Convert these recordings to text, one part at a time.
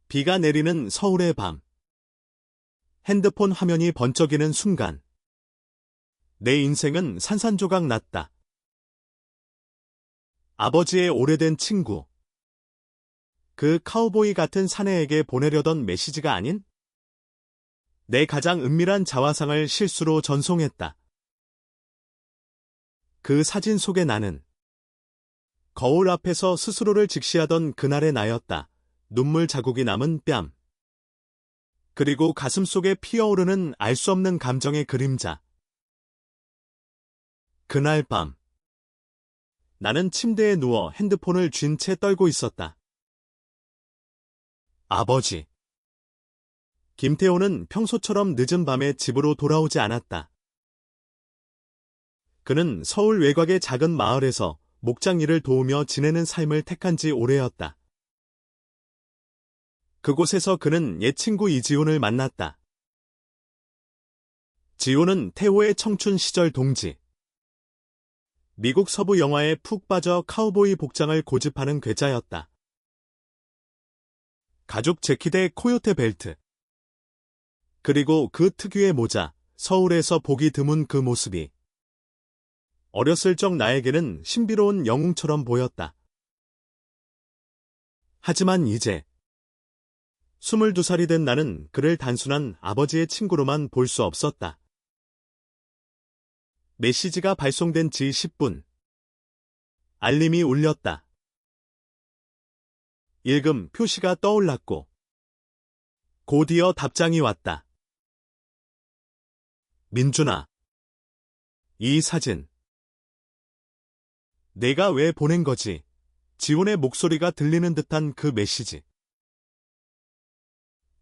비가 내리는 서울의 밤. 핸드폰 화면이 번쩍이는 순간. 내 인생은 산산조각 났다. 아버지의 오래된 친구. 그 카우보이 같은 사내에게 보내려던 메시지가 아닌? 내 가장 은밀한 자화상을 실수로 전송했다. 그 사진 속의 나는 거울 앞에서 스스로를 직시하던 그날의 나였다. 눈물 자국이 남은 뺨. 그리고 가슴 속에 피어오르는 알 수 없는 감정의 그림자. 그날 밤. 나는 침대에 누워 핸드폰을 쥔 채 떨고 있었다. 아버지. 김태호는 평소처럼 늦은 밤에 집으로 돌아오지 않았다. 그는 서울 외곽의 작은 마을에서 목장 일을 도우며 지내는 삶을 택한 지 오래였다. 그곳에서 그는 옛 친구 이지훈을 만났다. 지훈은 태호의 청춘 시절 동지. 미국 서부 영화에 푹 빠져 카우보이 복장을 고집하는 괴짜였다. 가죽 재킷에 코요테 벨트. 그리고 그 특유의 모자, 서울에서 보기 드문 그 모습이 어렸을 적 나에게는 신비로운 영웅처럼 보였다. 하지만 이제 22살이 된 나는 그를 단순한 아버지의 친구로만 볼 수 없었다. 메시지가 발송된 지 10분. 알림이 울렸다. 읽음 표시가 떠올랐고 곧이어 답장이 왔다. 민준아. 이 사진. 내가 왜 보낸 거지? 지훈의 목소리가 들리는 듯한 그 메시지.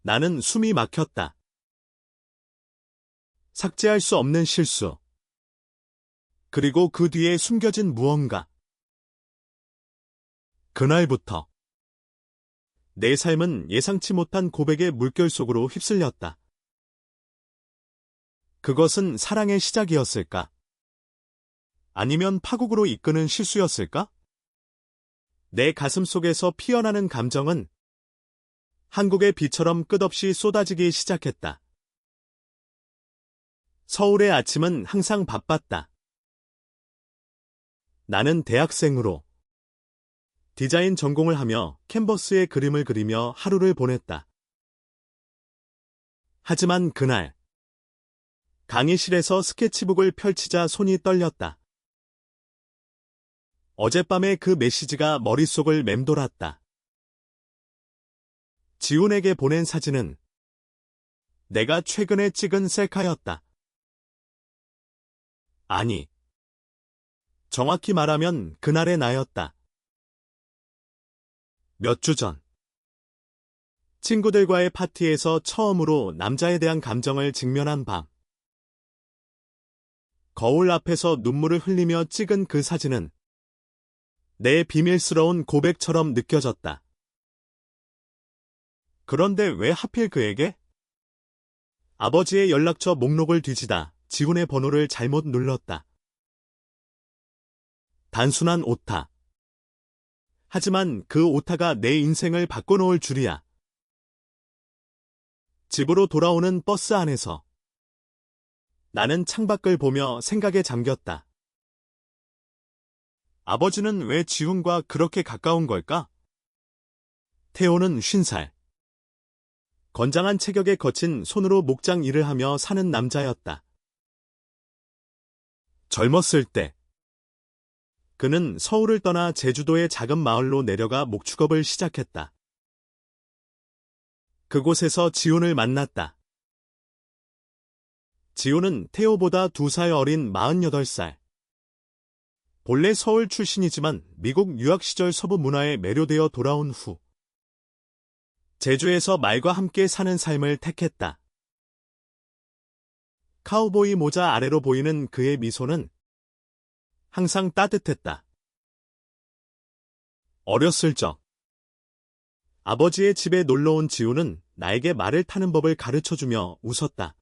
나는 숨이 막혔다. 삭제할 수 없는 실수. 그리고 그 뒤에 숨겨진 무언가. 그날부터 내 삶은 예상치 못한 고백의 물결 속으로 휩쓸렸다. 그것은 사랑의 시작이었을까? 아니면 파국으로 이끄는 실수였을까? 내 가슴 속에서 피어나는 감정은 한국의 비처럼 끝없이 쏟아지기 시작했다. 서울의 아침은 항상 바빴다. 나는 대학생으로 디자인 전공을 하며 캔버스에 그림을 그리며 하루를 보냈다. 하지만 그날 강의실에서 스케치북을 펼치자 손이 떨렸다. 어젯밤의 그 메시지가 머릿속을 맴돌았다. 지훈에게 보낸 사진은 내가 최근에 찍은 셀카였다. 아니, 정확히 말하면 그날의 나였다. 몇 주 전, 친구들과의 파티에서 처음으로 남자에 대한 감정을 직면한 밤. 거울 앞에서 눈물을 흘리며 찍은 그 사진은 내 비밀스러운 고백처럼 느껴졌다. 그런데 왜 하필 그에게? 아버지의 연락처 목록을 뒤지다 지훈의 번호를 잘못 눌렀다. 단순한 오타. 하지만 그 오타가 내 인생을 바꿔놓을 줄이야. 집으로 돌아오는 버스 안에서 나는 창밖을 보며 생각에 잠겼다. 아버지는 왜 지훈과 그렇게 가까운 걸까? 태호는 50살. 건장한 체격에 거친 손으로 목장 일을 하며 사는 남자였다. 젊었을 때 그는 서울을 떠나 제주도의 작은 마을로 내려가 목축업을 시작했다. 그곳에서 지훈을 만났다. 지훈은 태호보다 2살 어린 48살. 본래 서울 출신이지만 미국 유학 시절 서부 문화에 매료되어 돌아온 후 제주에서 말과 함께 사는 삶을 택했다. 카우보이 모자 아래로 보이는 그의 미소는 항상 따뜻했다. 어렸을 적 아버지의 집에 놀러온 지훈은 나에게 말을 타는 법을 가르쳐주며 웃었다.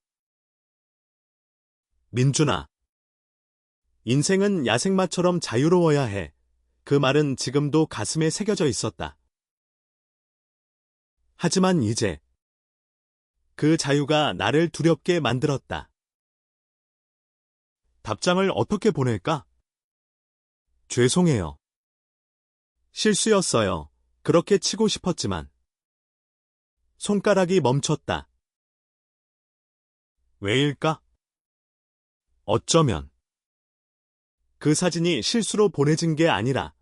민준아, 인생은 야생마처럼 자유로워야 해. 그 말은 지금도 가슴에 새겨져 있었다. 하지만 이제 그 자유가 나를 두렵게 만들었다. 답장을 어떻게 보낼까? 죄송해요. 실수였어요. 그렇게 치고 싶었지만. 손가락이 멈췄다. 왜일까? 어쩌면 그 사진이 실수로 보내진 게 아니라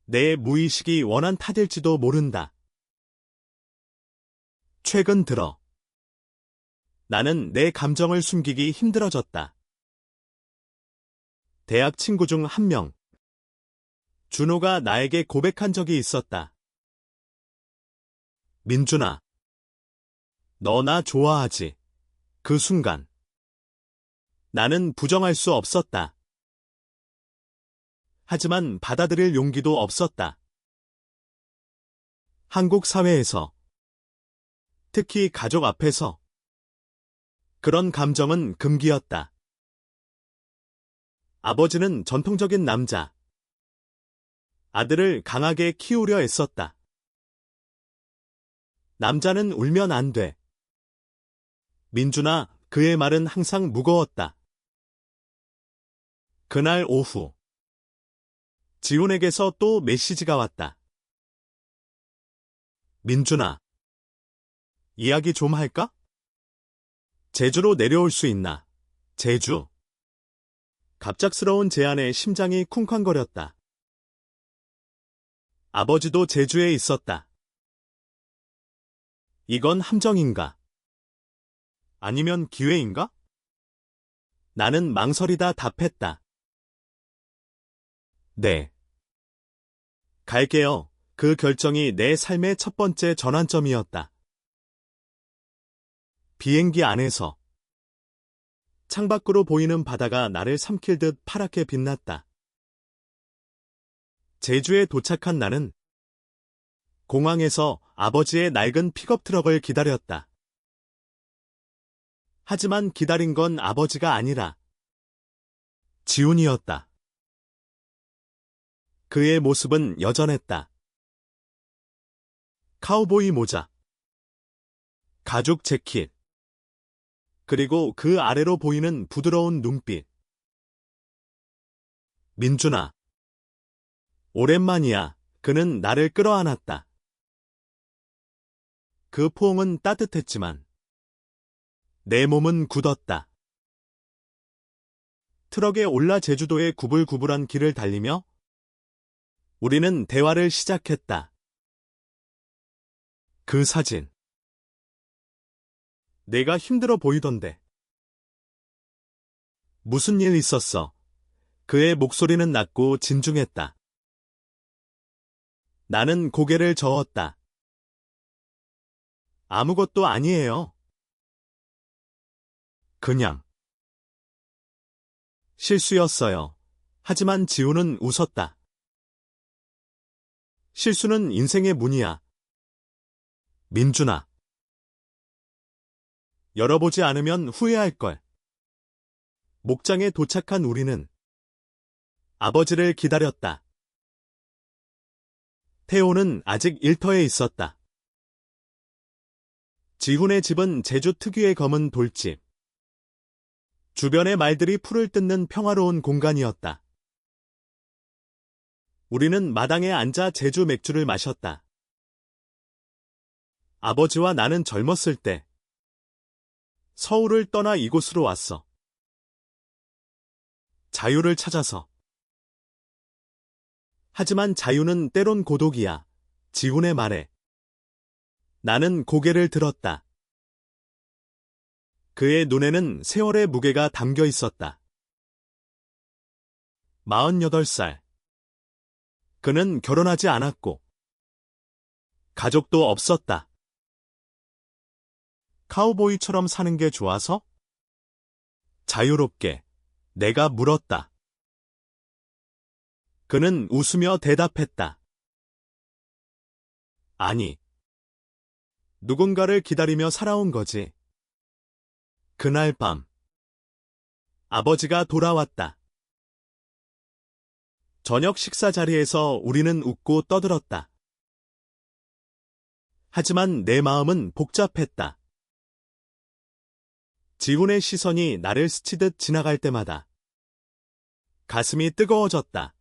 내 무의식이 원한 탓일지도 모른다. 최근 들어 나는 내 감정을 숨기기 힘들어졌다. 대학 친구 중 한 명, 준호가 나에게 고백한 적이 있었다. 민준아, 너 나 좋아하지? 그 순간 나는 부정할 수 없었다. 하지만 받아들일 용기도 없었다. 한국 사회에서, 특히 가족 앞에서 그런 감정은 금기였다. 아버지는 전통적인 남자, 아들을 강하게 키우려 애썼다. 남자는 울면 안 돼. 민준아, 그의 말은 항상 무거웠다. 그날 오후, 지훈에게서 또 메시지가 왔다. 민준아, 이야기 좀 할까? 제주로 내려올 수 있나? 제주. 갑작스러운 제안에 심장이 쿵쾅거렸다. 아버지도 제주에 있었다. 이건 함정인가? 아니면 기회인가? 나는 망설이다 답했다. 네. 갈게요. 그 결정이 내 삶의 첫 번째 전환점이었다. 비행기 안에서 창밖으로 보이는 바다가 나를 삼킬 듯 파랗게 빛났다. 제주에 도착한 나는 공항에서 아버지의 낡은 픽업 트럭을 기다렸다. 하지만 기다린 건 아버지가 아니라 지훈이었다. 그의 모습은 여전했다. 카우보이 모자, 가죽 재킷, 그리고 그 아래로 보이는 부드러운 눈빛. 민준아, 오랜만이야. 그는 나를 끌어안았다. 그 포옹은 따뜻했지만 내 몸은 굳었다. 트럭에 올라 제주도의 구불구불한 길을 달리며 우리는 대화를 시작했다. 그 사진. 내가 힘들어 보이던데. 무슨 일 있었어? 그의 목소리는 낮고 진중했다. 나는 고개를 저었다. 아무것도 아니에요. 그냥. 실수였어요. 하지만 지훈은 웃었다. 실수는 인생의 문이야. 민준아. 열어보지 않으면 후회할걸. 목장에 도착한 우리는 아버지를 기다렸다. 태호는 아직 일터에 있었다. 지훈의 집은 제주 특유의 검은 돌집. 주변의 말들이 풀을 뜯는 평화로운 공간이었다. 우리는 마당에 앉아 제주 맥주를 마셨다. 아버지와 나는 젊었을 때 서울을 떠나 이곳으로 왔어. 자유를 찾아서. 하지만 자유는 때론 고독이야. 지훈의 말에. 나는 고개를 들었다. 그의 눈에는 세월의 무게가 담겨 있었다. 48살. 그는 결혼하지 않았고 가족도 없었다. 카우보이처럼 사는 게 좋아서? 자유롭게 내가 물었다. 그는 웃으며 대답했다. 아니, 누군가를 기다리며 살아온 거지. 그날 밤, 아버지가 돌아왔다. 저녁 식사 자리에서 우리는 웃고 떠들었다. 하지만 내 마음은 복잡했다. 지훈의 시선이 나를 스치듯 지나갈 때마다 가슴이 뜨거워졌다.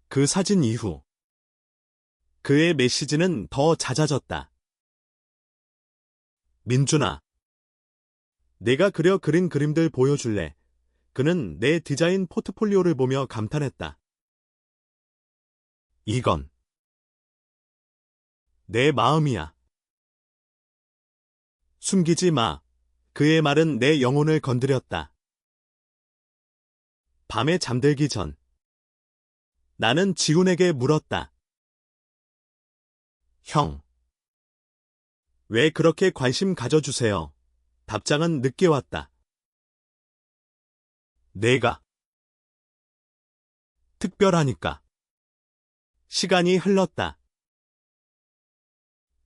그 사진 이후 그의 메시지는 더 잦아졌다. 민준아, 내가 그린 그림들 보여줄래? 그는 내 디자인 포트폴리오를 보며 감탄했다. 이건 내 마음이야. 숨기지 마. 그의 말은 내 영혼을 건드렸다. 밤에 잠들기 전 나는 지훈에게 물었다. 형, 왜 그렇게 관심 가져주세요? 답장은 늦게 왔다. 내가 특별하니까. 시간이 흘렀다.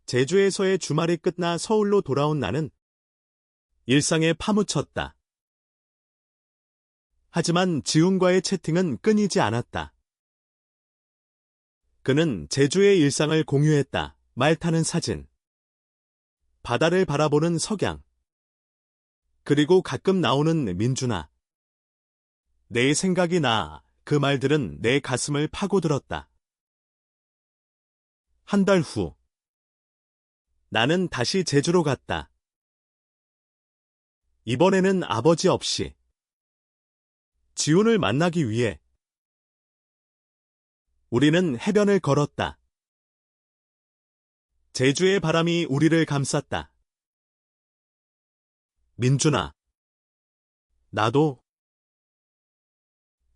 제주에서의 주말이 끝나 서울로 돌아온 나는 일상에 파묻혔다. 하지만 지훈과의 채팅은 끊이지 않았다. 그는 제주의 일상을 공유했다. 말 타는 사진, 바다를 바라보는 석양, 그리고 가끔 나오는 민준아. 내 생각이 나. 그 말들은 내 가슴을 파고들었다. 한 달 후, 나는 다시 제주로 갔다. 이번에는 아버지 없이 지훈을 만나기 위해 우리는 해변을 걸었다. 제주의 바람이 우리를 감쌌다. 민준아, 나도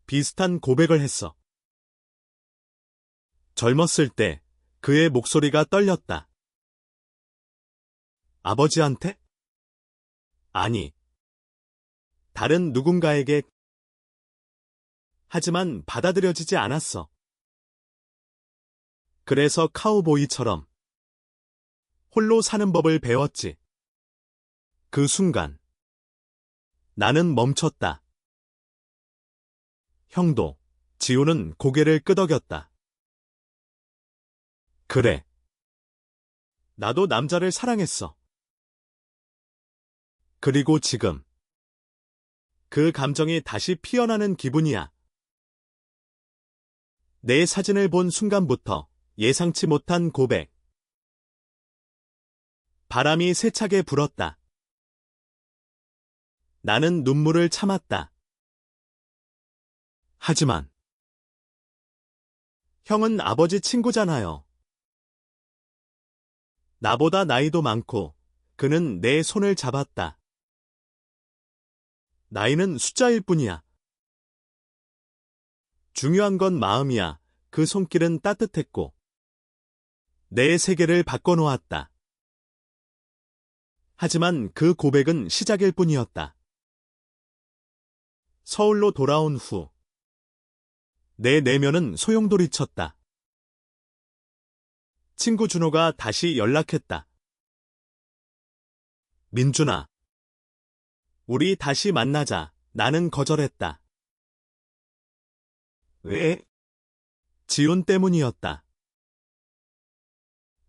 비슷한 고백을 했어. 젊었을 때 그의 목소리가 떨렸다. 아버지한테? 아니, 다른 누군가에게. 하지만 받아들여지지 않았어. 그래서 카우보이처럼 홀로 사는 법을 배웠지. 그 순간 나는 멈췄다. 형도. 지훈은 고개를 끄덕였다. 그래. 나도 남자를 사랑했어. 그리고 지금 그 감정이 다시 피어나는 기분이야. 내 사진을 본 순간부터 예상치 못한 고백. 바람이 세차게 불었다. 나는 눈물을 참았다. 하지만 형은 아버지 친구잖아요. 나보다 나이도 많고 그는 내 손을 잡았다. 나이는 숫자일 뿐이야. 중요한 건 마음이야. 그 손길은 따뜻했고 내 세계를 바꿔놓았다. 하지만 그 고백은 시작일 뿐이었다. 서울로 돌아온 후 내 내면은 소용돌이쳤다. 친구 준호가 다시 연락했다. 민준아, 우리 다시 만나자. 나는 거절했다. 왜? 지훈 때문이었다.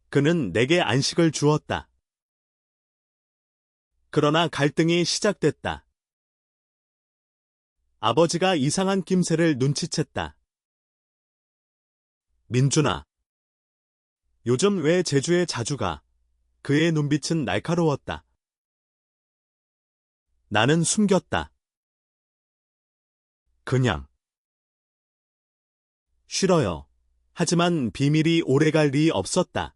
그는 내게 안식을 주었다. 그러나 갈등이 시작됐다. 아버지가 이상한 낌새를 눈치챘다. 민준아, 요즘 왜 제주에 자주 가? 그의 눈빛은 날카로웠다. 나는 숨겼다. 그냥. 싫어요. 하지만 비밀이 오래갈 리 없었다.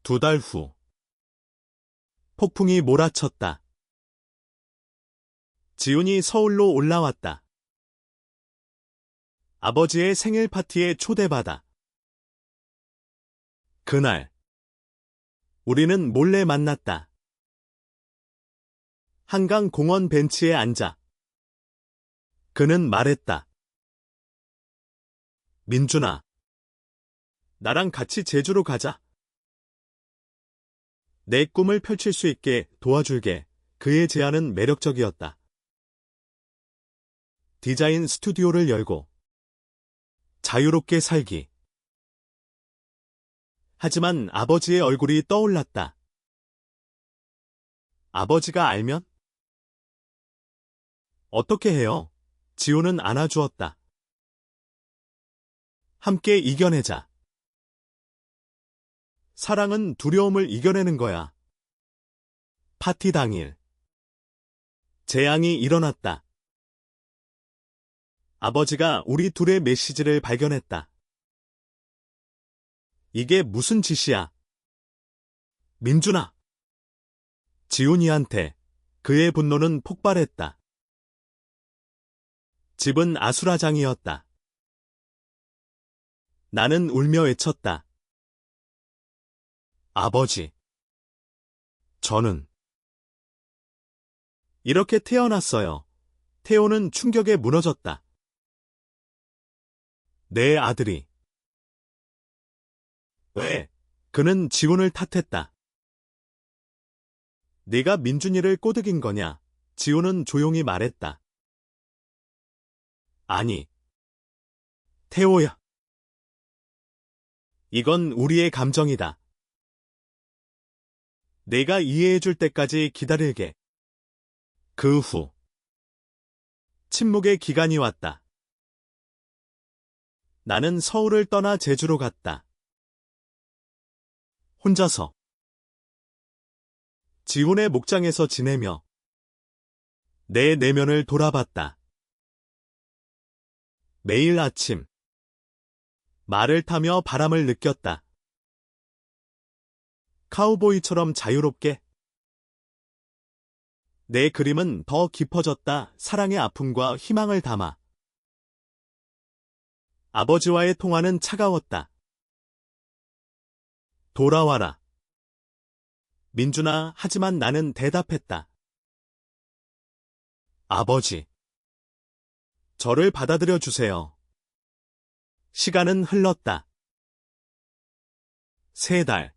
2달 후. 폭풍이 몰아쳤다. 지훈이 서울로 올라왔다. 아버지의 생일 파티에 초대받아. 그날 우리는 몰래 만났다. 한강 공원 벤치에 앉아. 그는 말했다. 민준아, 나랑 같이 제주로 가자. 내 꿈을 펼칠 수 있게 도와줄게. 그의 제안은 매력적이었다. 디자인 스튜디오를 열고 자유롭게 살기. 하지만 아버지의 얼굴이 떠올랐다. 아버지가 알면? 어떻게 해요? 지호는 안아주었다. 함께 이겨내자. 사랑은 두려움을 이겨내는 거야. 파티 당일. 재앙이 일어났다. 아버지가 우리 둘의 메시지를 발견했다. 이게 무슨 짓이야? 민준아. 지훈이한테 그의 분노는 폭발했다. 집은 아수라장이었다. 나는 울며 외쳤다. 아버지. 저는 이렇게 태어났어요. 태호는 충격에 무너졌다. 내 아들이. 왜? 그는 지훈을 탓했다. 네가 민준이를 꼬드긴 거냐? 지훈은 조용히 말했다. 아니. 태호야. 이건 우리의 감정이다. 내가 이해해줄 때까지 기다릴게. 그 후. 침묵의 기간이 왔다. 나는 서울을 떠나 제주로 갔다. 혼자서. 지훈의 목장에서 지내며 내 내면을 돌아봤다. 매일 아침 말을 타며 바람을 느꼈다. 카우보이처럼 자유롭게. 내 그림은 더 깊어졌다. 사랑의 아픔과 희망을 담아. 아버지와의 통화는 차가웠다. 돌아와라. 민준아, 하지만 나는 대답했다. 아버지. 저를 받아들여 주세요. 시간은 흘렀다. 3달.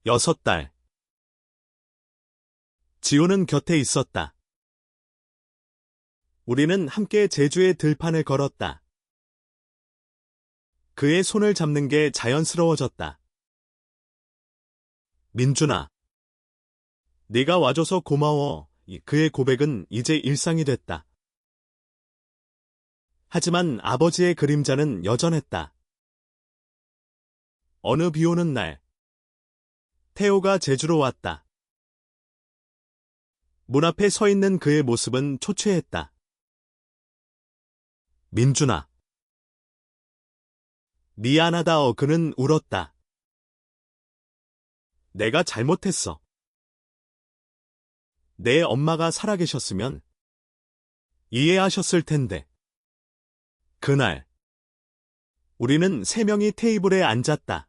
6달. 지호는 곁에 있었다. 우리는 함께 제주의 들판을 걸었다. 그의 손을 잡는 게 자연스러워졌다. 민준아. 네가 와줘서 고마워. 그의 고백은 이제 일상이 됐다. 하지만 아버지의 그림자는 여전했다. 어느 비 오는 날. 태호가 제주로 왔다. 문 앞에 서 있는 그의 모습은 초췌했다. 민준아. 미안하다. 그는 울었다. 내가 잘못했어. 내 엄마가 살아계셨으면 이해하셨을 텐데. 그날 우리는 3명이 테이블에 앉았다.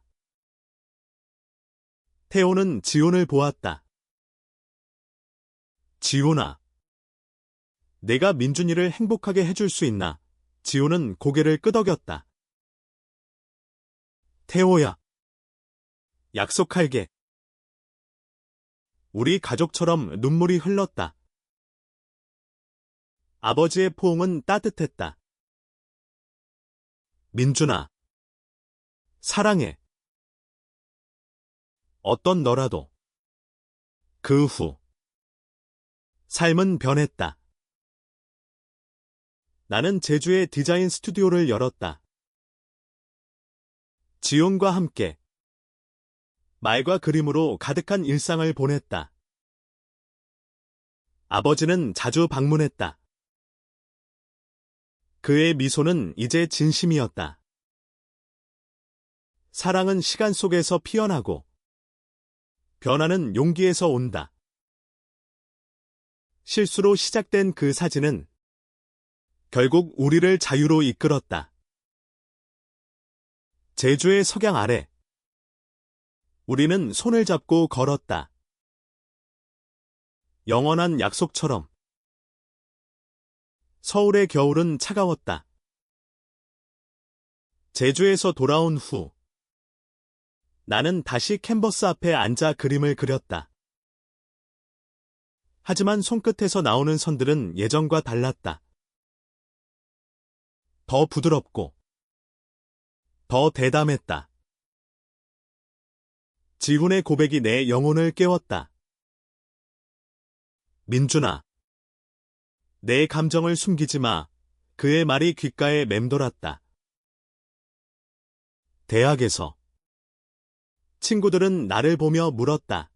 태호는 지훈을 보았다. 지훈아. 내가 민준이를 행복하게 해줄 수 있나? 지훈은 고개를 끄덕였다. 태호야. 약속할게. 우리 가족처럼 눈물이 흘렀다. 아버지의 포옹은 따뜻했다. 민준아. 사랑해. 어떤 너라도. 그 후. 삶은 변했다. 나는 제주의 디자인 스튜디오를 열었다. 지훈과 함께 말과 그림으로 가득한 일상을 보냈다. 아버지는 자주 방문했다. 그의 미소는 이제 진심이었다. 사랑은 시간 속에서 피어나고 변화는 용기에서 온다. 실수로 시작된 그 사진은 결국 우리를 자유로 이끌었다. 제주의 석양 아래 우리는 손을 잡고 걸었다. 영원한 약속처럼. 서울의 겨울은 차가웠다. 제주에서 돌아온 후 나는 다시 캔버스 앞에 앉아 그림을 그렸다. 하지만 손끝에서 나오는 선들은 예전과 달랐다. 더 부드럽고 더 대담했다. 지훈의 고백이 내 영혼을 깨웠다. 민준아. 내 감정을 숨기지 마. 그의 말이 귓가에 맴돌았다. 대학에서 친구들은 나를 보며 물었다.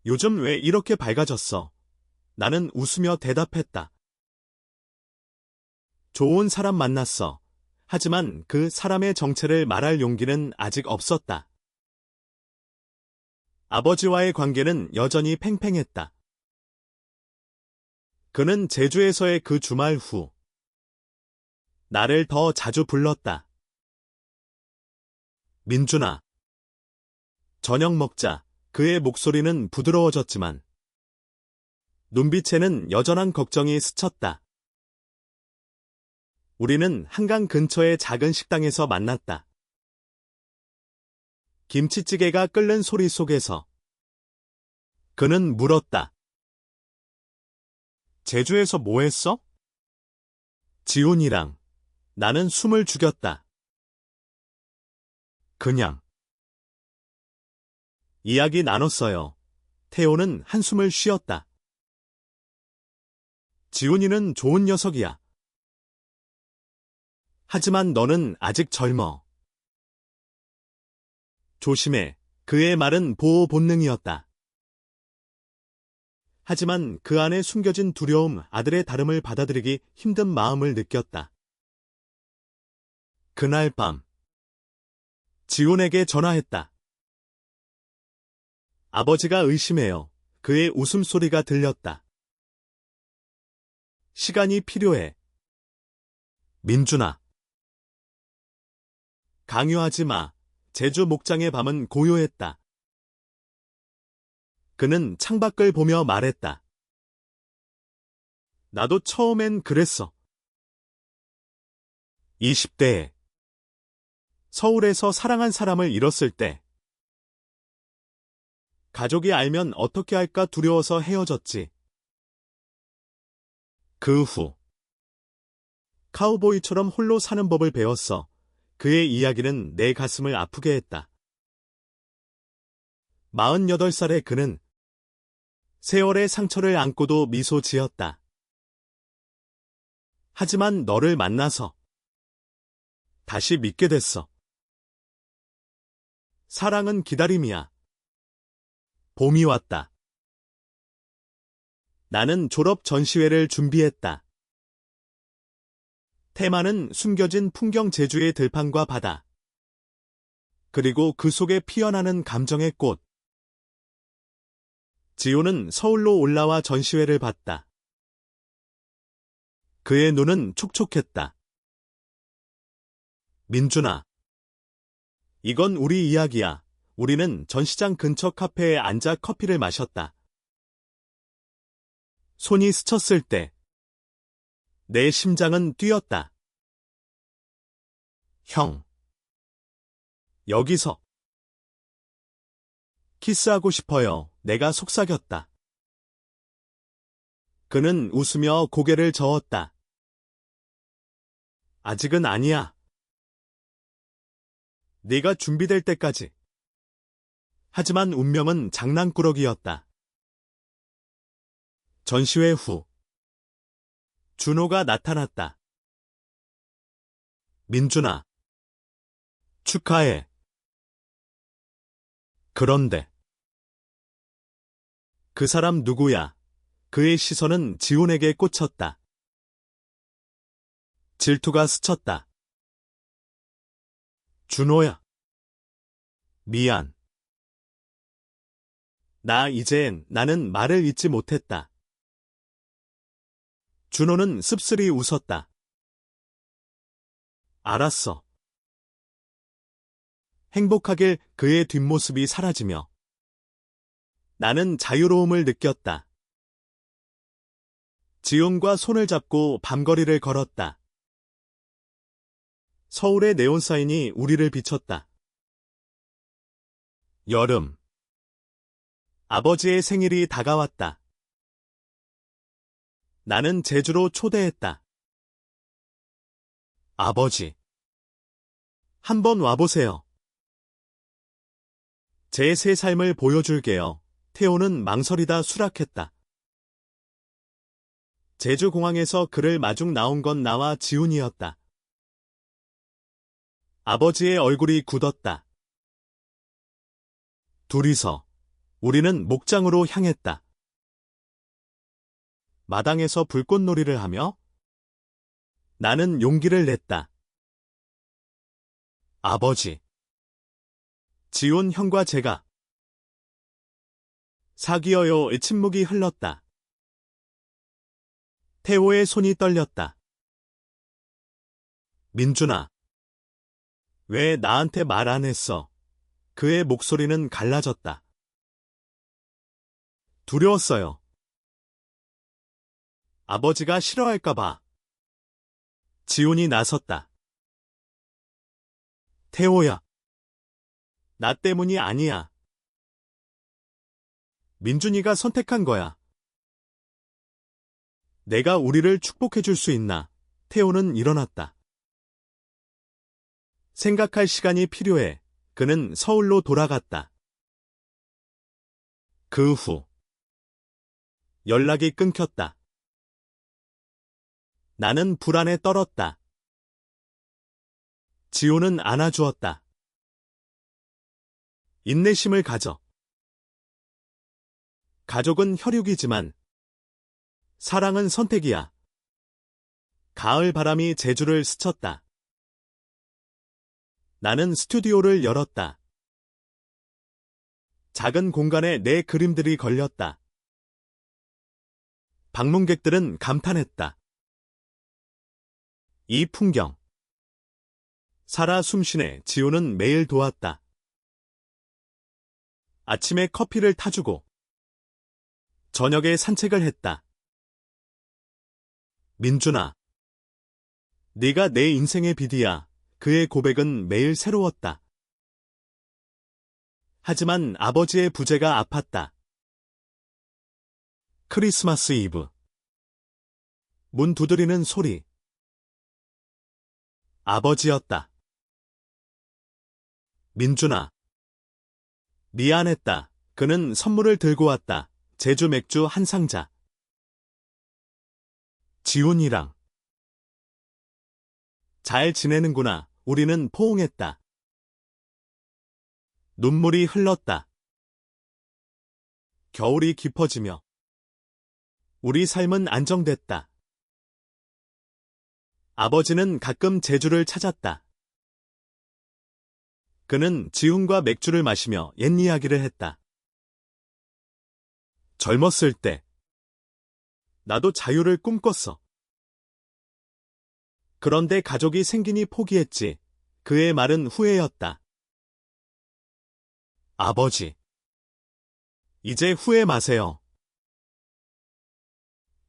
요즘 왜 이렇게 밝아졌어? 나는 웃으며 대답했다. 좋은 사람 만났어. 하지만 그 사람의 정체를 말할 용기는 아직 없었다. 아버지와의 관계는 여전히 팽팽했다. 그는 제주에서의 그 주말 후 나를 더 자주 불렀다. 민준아. 저녁 먹자. 그의 목소리는 부드러워졌지만 눈빛에는 여전한 걱정이 스쳤다. 우리는 한강 근처의 작은 식당에서 만났다. 김치찌개가 끓는 소리 속에서 그는 물었다. 제주에서 뭐 했어? 지훈이랑. 나는 숨을 죽였다. 그냥. 이야기 나눴어요. 태호는 한숨을 쉬었다. 지훈이는 좋은 녀석이야. 하지만 너는 아직 젊어. 조심해. 그의 말은 보호 본능이었다. 하지만 그 안에 숨겨진 두려움, 아들의 다름을 받아들이기 힘든 마음을 느꼈다. 그날 밤 지훈에게 전화했다. 아버지가 의심해요. 그의 웃음소리가 들렸다. 시간이 필요해. 민준아. 강요하지 마. 제주 목장의 밤은 고요했다. 그는 창밖을 보며 말했다. 나도 처음엔 그랬어. 20대에 서울에서 사랑한 사람을 잃었을 때 가족이 알면 어떻게 할까 두려워서 헤어졌지. 그 후 카우보이처럼 홀로 사는 법을 배웠어. 그의 이야기는 내 가슴을 아프게 했다. 48살의 그는 세월의 상처를 안고도 미소 지었다. 하지만 너를 만나서 다시 믿게 됐어. 사랑은 기다림이야. 봄이 왔다. 나는 졸업 전시회를 준비했다. 테마는 숨겨진 풍경 제주의 들판과 바다. 그리고 그 속에 피어나는 감정의 꽃. 지호는 서울로 올라와 전시회를 봤다. 그의 눈은 촉촉했다. 민준아. 이건 우리 이야기야. 우리는 전시장 근처 카페에 앉아 커피를 마셨다. 손이 스쳤을 때 내 심장은 뛰었다. 형. 여기서 키스하고 싶어요. 내가 속삭였다. 그는 웃으며 고개를 저었다. 아직은 아니야. 네가 준비될 때까지. 하지만 운명은 장난꾸러기였다. 전시회 후 준호가 나타났다. 민준아. 축하해. 그런데 그 사람 누구야? 그의 시선은 지훈에게 꽂혔다. 질투가 스쳤다. 준호야. 미안. 나는 말을 잇지 못했다. 준호는 씁쓸히 웃었다. 알았어. 행복하길. 그의 뒷모습이 사라지며 나는 자유로움을 느꼈다. 지훈과 손을 잡고 밤거리를 걸었다. 서울의 네온사인이 우리를 비췄다. 여름. 아버지의 생일이 다가왔다. 나는 제주로 초대했다. 아버지. 한번 와보세요. 제 새 삶을 보여줄게요. 태호는 망설이다 수락했다. 제주공항에서 그를 마중 나온 건 나와 지훈이었다. 아버지의 얼굴이 굳었다. 둘이서 우리는 목장으로 향했다. 마당에서 불꽃놀이를 하며 나는 용기를 냈다. 아버지. 지훈 형과 제가. 사귀어요의 침묵이 흘렀다. 태호의 손이 떨렸다. 민준아. 왜 나한테 말 안 했어? 그의 목소리는 갈라졌다. 두려웠어요. 아버지가 싫어할까봐. 지훈이 나섰다. 태호야. 나 때문이 아니야. 민준이가 선택한 거야. 내가 우리를 축복해줄 수 있나? 태호는 일어났다. 생각할 시간이 필요해. 그는 서울로 돌아갔다. 그 후 연락이 끊겼다. 나는 불안에 떨었다. 지호는 안아주었다. 인내심을 가져. 가족은 혈육이지만 사랑은 선택이야. 가을 바람이 제주를 스쳤다. 나는 스튜디오를 열었다. 작은 공간에 내 그림들이 걸렸다. 방문객들은 감탄했다. 이 풍경. 살아 숨쉬네. 지호는 매일 도왔다. 아침에 커피를 타주고 저녁에 산책을 했다. 민준아. 네가 내 인생의 빛이야. 그의 고백은 매일 새로웠다. 하지만 아버지의 부재가 아팠다. 크리스마스 이브. 문 두드리는 소리. 아버지였다. 민준아. 미안했다. 그는 선물을 들고 왔다. 제주 맥주 한 상자. 지훈이랑. 잘 지내는구나. 우리는 포옹했다. 눈물이 흘렀다. 겨울이 깊어지며 우리 삶은 안정됐다. 아버지는 가끔 제주를 찾았다. 그는 지훈과 맥주를 마시며 옛 이야기를 했다. 젊었을 때 나도 자유를 꿈꿨어. 그런데 가족이 생기니 포기했지. 그의 말은 후회였다. 아버지. 이제 후회 마세요.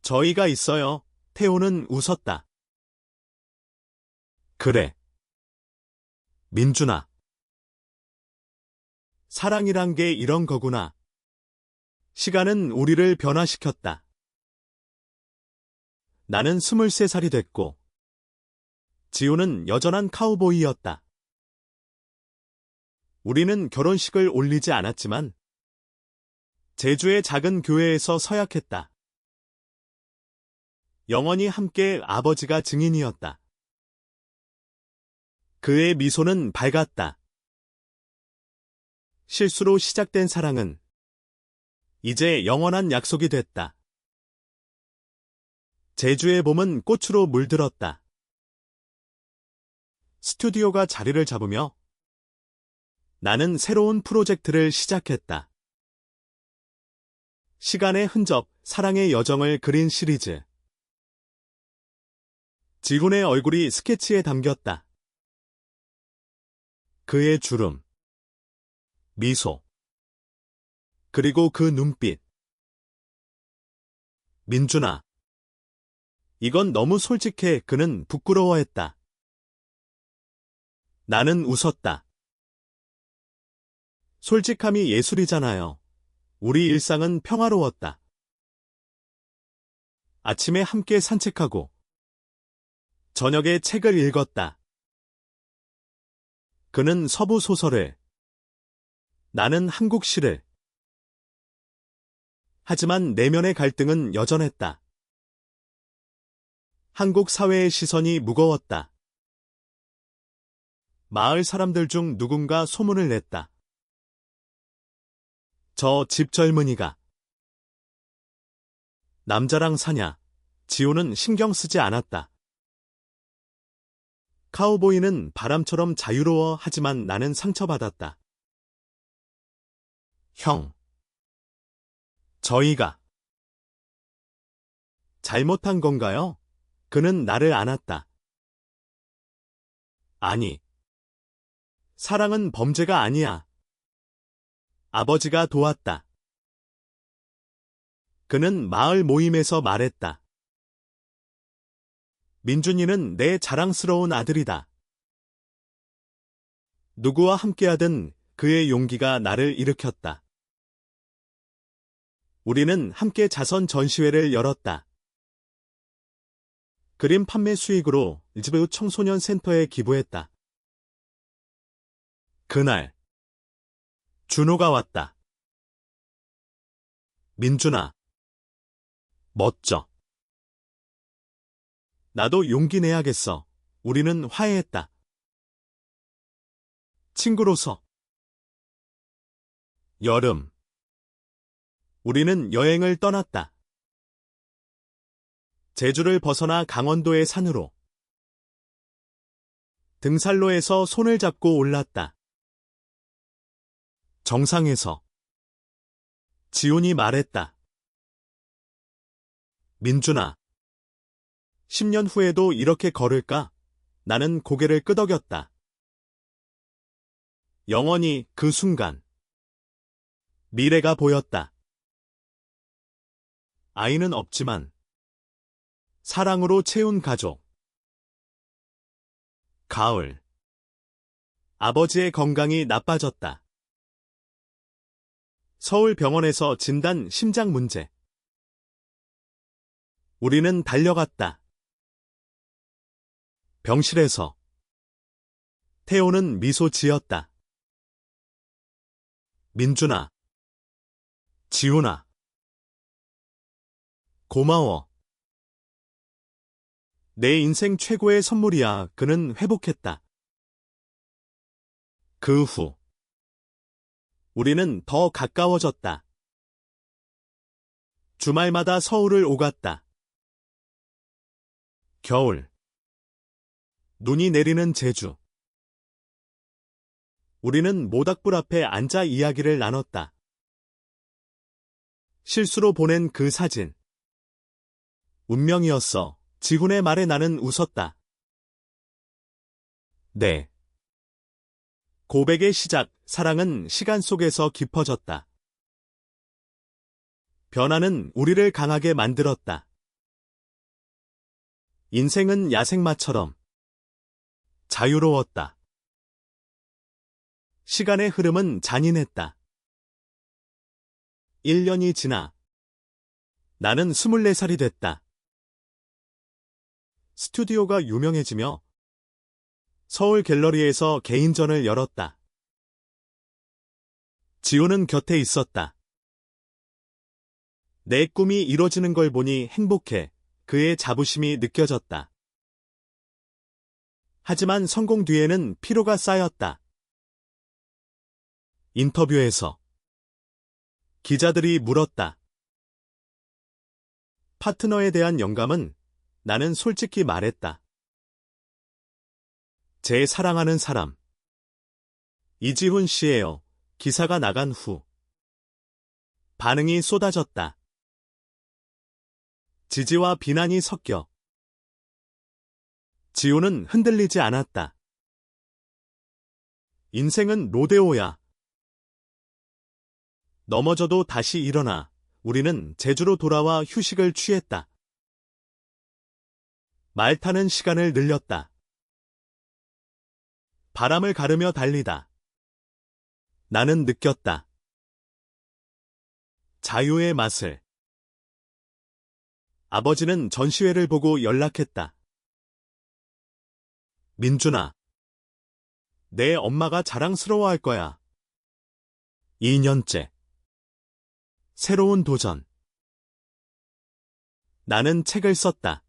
저희가 있어요. 태호는 웃었다. 그래. 민준아. 사랑이란 게 이런 거구나. 시간은 우리를 변화시켰다. 나는 23살이 됐고 지훈은 여전한 카우보이였다. 우리는 결혼식을 올리지 않았지만 제주의 작은 교회에서 서약했다. 영원히 함께. 아버지가 증인이었다. 그의 미소는 밝았다. 실수로 시작된 사랑은 이제 영원한 약속이 됐다. 제주의 봄은 꽃으로 물들었다. 스튜디오가 자리를 잡으며 나는 새로운 프로젝트를 시작했다. 시간의 흔적, 사랑의 여정을 그린 시리즈. 지훈의 얼굴이 스케치에 담겼다. 그의 주름, 미소, 그리고 그 눈빛. 민준아. 이건 너무 솔직해. 그는 부끄러워했다. 나는 웃었다. 솔직함이 예술이잖아요. 우리 일상은 평화로웠다. 아침에 함께 산책하고 저녁에 책을 읽었다. 그는 서부 소설을, 나는 한국시를. 하지만 내면의 갈등은 여전했다. 한국 사회의 시선이 무거웠다. 마을 사람들 중 누군가 소문을 냈다. 저 집 젊은이가. 남자랑 사냐? 지호는 신경 쓰지 않았다. 카우보이는 바람처럼 자유로워 하지만 나는 상처받았다. 형. 저희가. 잘못한 건가요? 그는 나를 안았다. 아니. 사랑은 범죄가 아니야. 아버지가 도왔다. 그는 마을 모임에서 말했다. 민준이는 내 자랑스러운 아들이다. 누구와 함께하든 그의 용기가 나를 일으켰다. 우리는 함께 자선 전시회를 열었다. 그림 판매 수익으로 일즈베우 청소년 센터에 기부했다. 그날 준호가 왔다. 민준아. 멋져. 나도 용기 내야겠어. 우리는 화해했다. 친구로서. 여름. 우리는 여행을 떠났다. 제주를 벗어나 강원도의 산으로. 등산로에서 손을 잡고 올랐다. 정상에서. 지훈이 말했다. 민준아. 10년 후에도 이렇게 걸을까? 나는 고개를 끄덕였다. 영원히 그 순간. 미래가 보였다. 아이는 없지만 사랑으로 채운 가족. 가을. 아버지의 건강이 나빠졌다. 서울 병원에서 진단 심장 문제. 우리는 달려갔다. 병실에서. 태호는 미소 지었다. 민준아. 지훈아. 고마워. 내 인생 최고의 선물이야. 그는 회복했다. 그 후. 우리는 더 가까워졌다. 주말마다 서울을 오갔다. 겨울. 눈이 내리는 제주. 우리는 모닥불 앞에 앉아 이야기를 나눴다. 실수로 보낸 그 사진. 운명이었어. 지훈의 말에 나는 웃었다. 네. 고백의 시작, 사랑은 시간 속에서 깊어졌다. 변화는 우리를 강하게 만들었다. 인생은 야생마처럼 자유로웠다. 시간의 흐름은 잔인했다. 1년이 지나 나는 24살이 됐다. 스튜디오가 유명해지며 서울 갤러리에서 개인전을 열었다. 지호는 곁에 있었다. 내 꿈이 이뤄지는 걸 보니 행복해. 그의 자부심이 느껴졌다. 하지만 성공 뒤에는 피로가 쌓였다. 인터뷰에서 기자들이 물었다. 파트너에 대한 영감은? 나는 솔직히 말했다. 제 사랑하는 사람. 이지훈 씨예요. 기사가 나간 후. 반응이 쏟아졌다. 지지와 비난이 섞여. 지호는 흔들리지 않았다. 인생은 로데오야. 넘어져도 다시 일어나. 우리는 제주로 돌아와 휴식을 취했다. 말 타는 시간을 늘렸다. 바람을 가르며 달리다. 나는 느꼈다. 자유의 맛을. 아버지는 전시회를 보고 연락했다. 민준아. 내 엄마가 자랑스러워할 거야. 2년째. 새로운 도전. 나는 책을 썼다.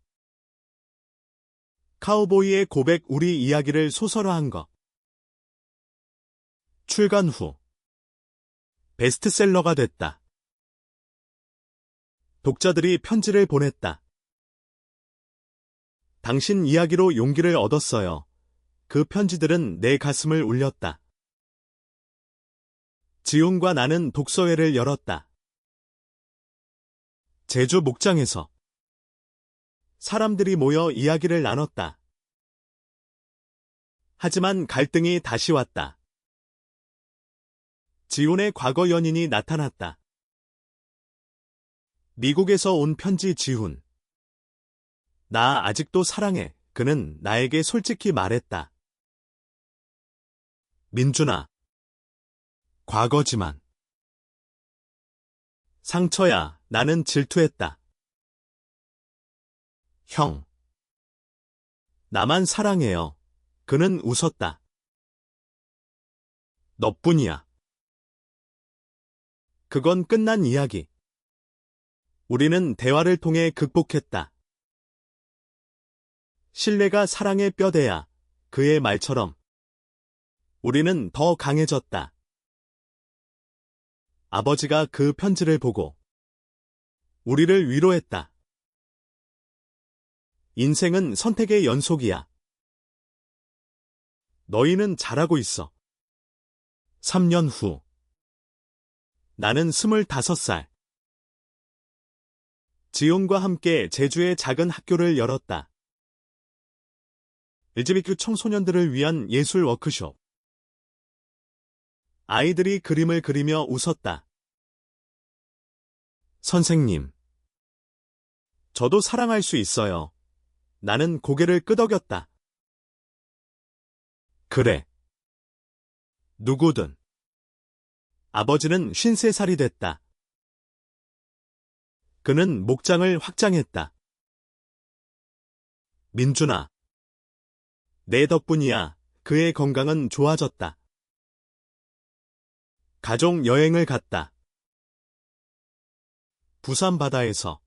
카우보이의 고백 우리 이야기를 소설화한 것. 출간 후 베스트셀러가 됐다. 독자들이 편지를 보냈다. 당신 이야기로 용기를 얻었어요. 그 편지들은 내 가슴을 울렸다. 지훈과 나는 독서회를 열었다. 제주 목장에서 사람들이 모여 이야기를 나눴다. 하지만 갈등이 다시 왔다. 지훈의 과거 연인이 나타났다. 미국에서 온 편지 지훈. 나 아직도 사랑해. 그는 나에게 솔직히 말했다. 민준아. 과거지만. 상처야. 나는 질투했다. 형. 나만 사랑해요. 그는 웃었다. 너뿐이야. 그건 끝난 이야기. 우리는 대화를 통해 극복했다. 신뢰가 사랑의 뼈대야. 그의 말처럼. 우리는 더 강해졌다. 아버지가 그 편지를 보고 우리를 위로했다. 인생은 선택의 연속이야. 너희는 잘하고 있어. 3년 후. 나는 25살. 지훈과 함께 제주의 작은 학교를 열었다. LGBTQ 청소년들을 위한 예술 워크숍. 아이들이 그림을 그리며 웃었다. 선생님. 저도 사랑할 수 있어요. 나는 고개를 끄덕였다. 그래. 누구든. 아버지는 53살이 됐다. 그는 목장을 확장했다. 민준아. 내 덕분이야. 그의 건강은 좋아졌다. 가족 여행을 갔다. 부산 바다에서.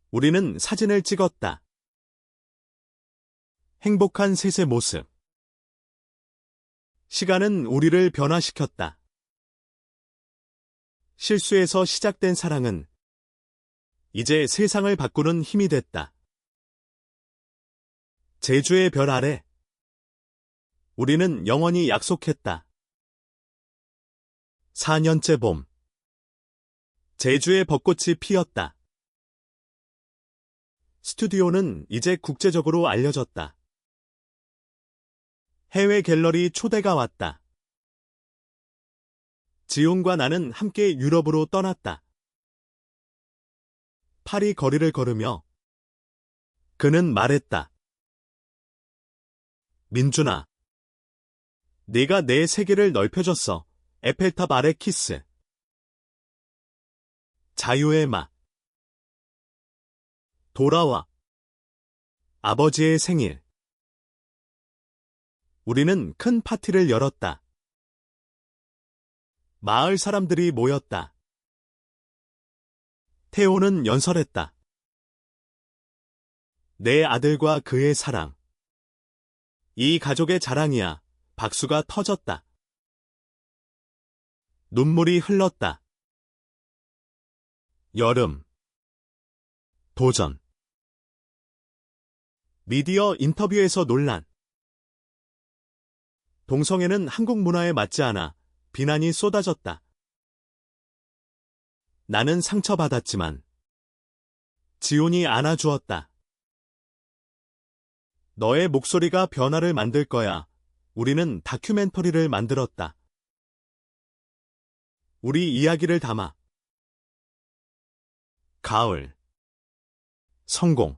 우리는 사진을 찍었다. 행복한 셋의 모습. 시간은 우리를 변화시켰다. 실수에서 시작된 사랑은 이제 세상을 바꾸는 힘이 됐다. 제주의 별 아래. 우리는 영원히 약속했다. 4년째 봄. 제주의 벚꽃이 피었다. 스튜디오는 이제 국제적으로 알려졌다. 해외 갤러리 초대가 왔다. 지훈과 나는 함께 유럽으로 떠났다. 파리 거리를 걸으며 그는 말했다. 민준아. 네가 내 세계를 넓혀줬어. 에펠탑 아래 키스. 자유의 맛. 돌아와. 아버지의 생일. 우리는 큰 파티를 열었다. 마을 사람들이 모였다. 태호는 연설했다. 내 아들과 그의 사랑. 이 가족의 자랑이야. 박수가 터졌다. 눈물이 흘렀다. 여름. 도전. 미디어 인터뷰에서 논란. 동성애는 한국 문화에 맞지 않아. 비난이 쏟아졌다. 나는 상처받았지만 지훈이 안아주었다. 너의 목소리가 변화를 만들 거야. 우리는 다큐멘터리를 만들었다. 우리 이야기를 담아. 가을. 성공.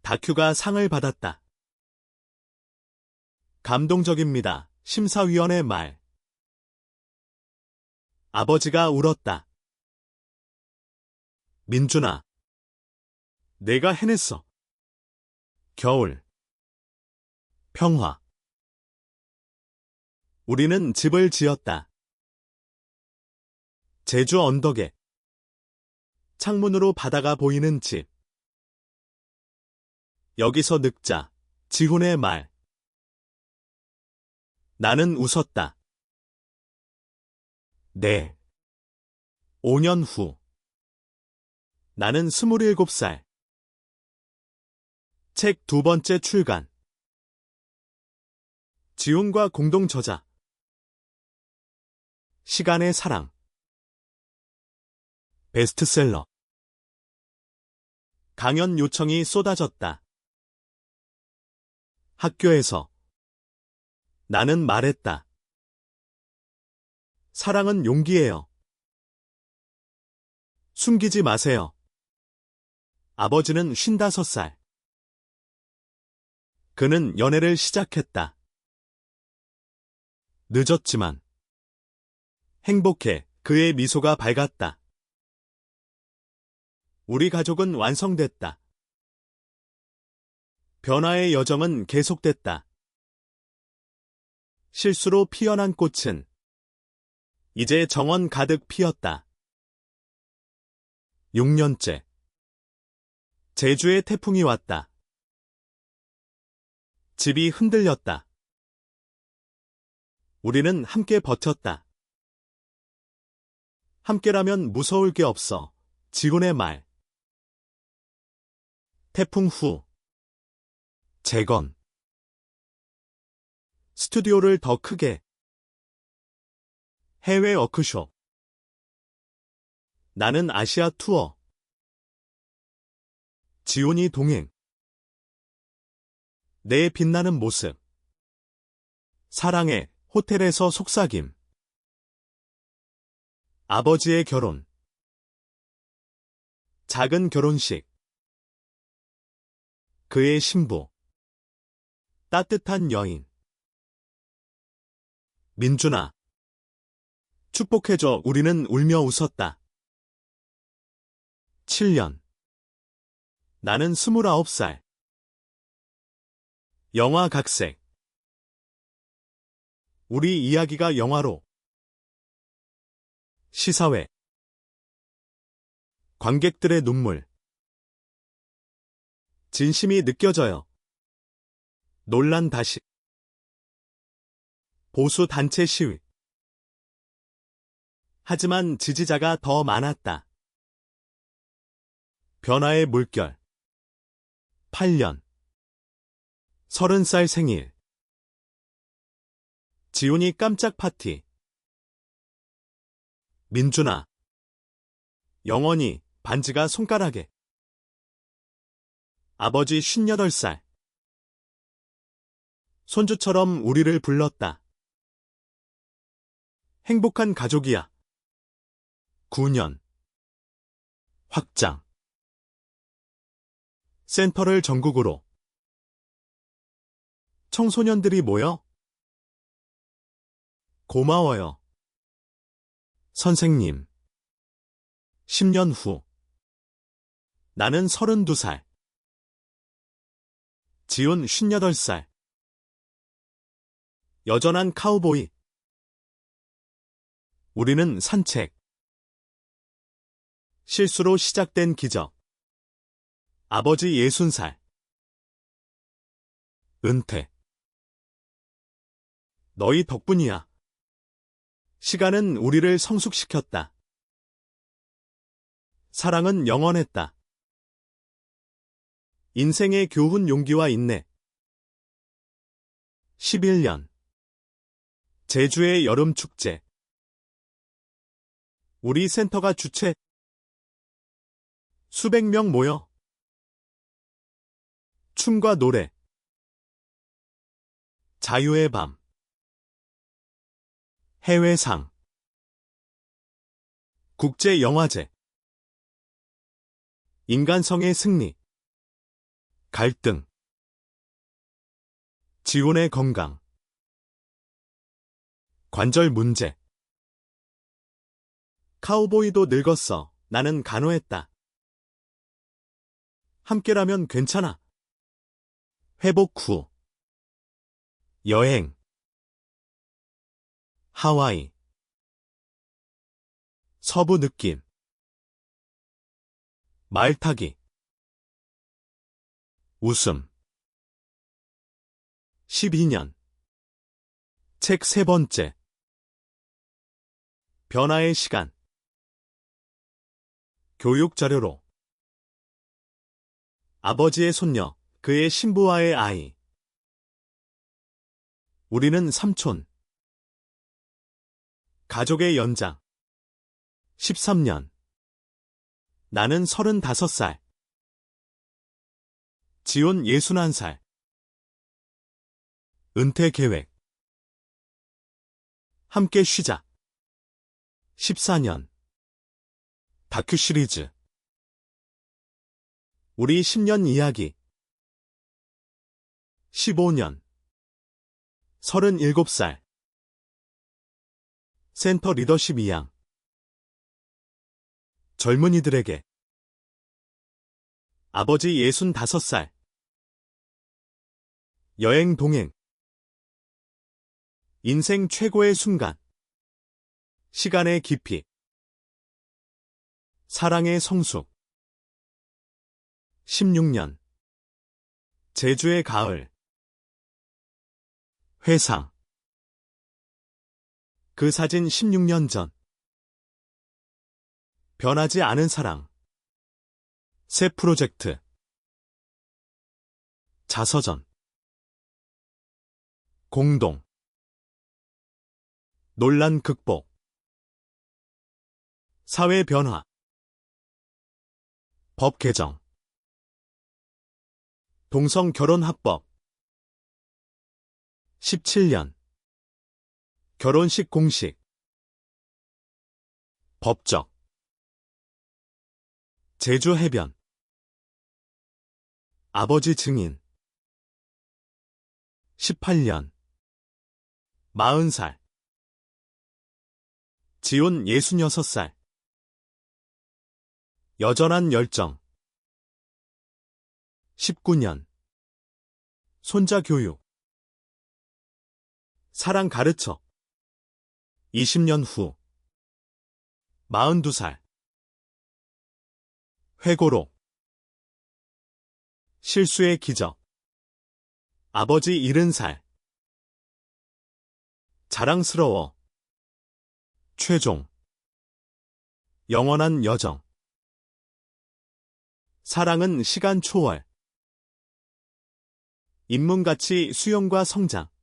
다큐가 상을 받았다. 감동적입니다. 심사위원의 말. 아버지가 울었다. 민준아. 내가 해냈어. 겨울. 평화. 우리는 집을 지었다. 제주 언덕에 창문으로 바다가 보이는 집. 여기서 늙자. 지훈의 말. 나는 웃었다. 네. 5년 후. 나는 27살. 책 두 번째 출간. 지훈과 공동 저자. 시간의 사랑. 베스트셀러. 강연 요청이 쏟아졌다. 학교에서. 나는 말했다. 사랑은 용기예요. 숨기지 마세요. 아버지는 55살. 그는 연애를 시작했다. 늦었지만 행복해. 그의 미소가 밝았다. 우리 가족은 완성됐다. 변화의 여정은 계속됐다. 실수로 피어난 꽃은 이제 정원 가득 피었다. 6년째. 제주에 태풍이 왔다. 집이 흔들렸다. 우리는 함께 버텼다. 함께라면 무서울 게 없어. 지훈의 말. 태풍 후. 재건. 스튜디오를 더 크게. 해외 워크숍. 나는 아시아 투어. 지훈이 동행. 내 빛나는 모습. 사랑해. 호텔에서 속삭임. 아버지의 결혼. 작은 결혼식. 그의 신부. 따뜻한 여인. 민준아. 축복해줘. 우리는 울며 웃었다. 7년. 나는 29살. 영화 각색. 우리 이야기가 영화로. 시사회. 관객들의 눈물. 진심이 느껴져요. 논란 다시. 보수 단체 시위. 하지만 지지자가 더 많았다. 변화의 물결. 8년. 30살 생일. 지훈이 깜짝 파티. 민준아. 영원히 반지가 손가락에. 아버지 58살. 손주처럼 우리를 불렀다. 행복한 가족이야. 9년. 확장. 센터를 전국으로. 청소년들이 모여. 고마워요. 선생님. 10년 후. 나는 32살. 지훈 58살. 여전한 카우보이. 우리는 산책. 실수로 시작된 기적. 아버지 60살. 은퇴. 너희 덕분이야. 시간은 우리를 성숙시켰다. 사랑은 영원했다. 인생의 교훈 용기와 인내. 11년. 제주의 여름 축제. 우리 센터가 주최. 수백 명 모여. 춤과 노래. 자유의 밤. 해외상. 국제영화제. 인간성의 승리. 갈등. 지훈의 건강. 관절 문제. 카우보이도 늙었어. 나는 간호했다. 함께라면 괜찮아. 회복 후. 여행. 하와이. 서부 느낌. 말타기. 웃음. 12년. 책 세 번째. 변화의 시간. 교육 자료로. 아버지의 손녀, 그의 신부와의 아이. 우리는 삼촌. 가족의 연장. 13년. 나는 35살. 지온 61살. 은퇴 계획. 함께 쉬자. 14년. 다큐 시리즈. 우리 10년 이야기. 15년. 37살. 센터 리더십 2양. 젊은이들에게. 아버지 65살. 여행 동행. 인생 최고의 순간. 시간의 깊이. 사랑의 성숙. 16년. 제주의 가을. 회상. 그 사진 16년 전. 변하지 않은 사랑. 새 프로젝트. 자서전. 공동. 논란 극복. 사회 변화. 법 개정. 동성 결혼 합법. 17년. 결혼식 공식. 법적. 제주 해변. 아버지 증인. 18년. 40살. 지온 66살. 여전한 열정. 19년. 손자 교육. 사랑 가르쳐. 20년 후. 42살. 회고록. 실수의 기적. 아버지 70살. 자랑스러워. 최종. 영원한 여정. 사랑은 시간 초월. 인문가치 수용과 성장.